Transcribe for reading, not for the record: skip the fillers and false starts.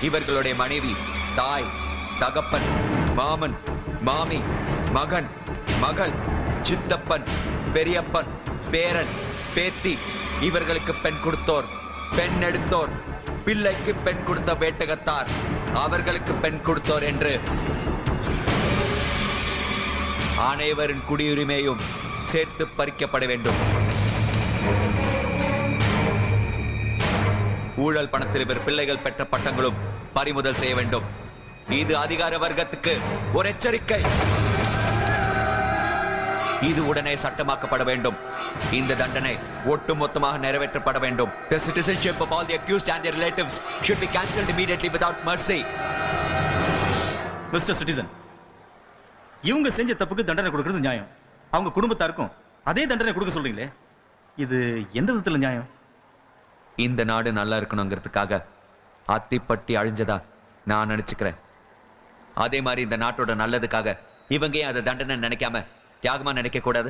இவர்களுடைய மனைவி, தாய், தகப்பன், மாமன், மாமி, மகன், மகள், சித்தப்பன், பெரியப்பன், பேரன், பேத்தி, இவர்களுக்கு பெண் கொடுத்தோர், பெண் எடுத்தோர், பிள்ளைக்கு பெண் கொடுத்த வேட்டகத்தார், அவர்களுக்கு பெண் கொடுத்தோர் என்று அனைவரின் குடியுரிமையும் சேர்த்து பறிக்கப்பட வேண்டும். ஊழல் பணத்தில் இவர் பிள்ளைகள் பெற்ற பட்டங்களும் பறிமுதல் செய்ய வேண்டும். இது அதிகார வர்க்கத்துக்கு ஒரு எச்சரிக்கை. இது உடனே சட்டமாக்கப்பட வேண்டும். இந்த தண்டனை ஒட்டுமொத்தமாக நிறைவேற்றப்பட வேண்டும். The citizenship of all the accused and their relatives should be cancelled immediately without mercy. Mr. Citizen, இவங்க செஞ்ச தப்புக்கு தண்டனை கொடுக்கிறது நியாயம். அவங்க குடும்பத்தாருக்கும் அதே தண்டனை கொடுக்க சொல்றீங்களே, இது எந்த விதத்துல நியாயம்? இந்த நாடு நல்லா இருக்கணுங்கிறதுக்காக அத்திப்பட்டி அழிஞ்சதா நான் நினைச்சுக்கிறேன். அதே மாதிரி இந்த நாட்டோட நல்லதுக்காக இவங்க அதை தண்டனை நினைக்காம தியாகமா நினைக்க கூடாது.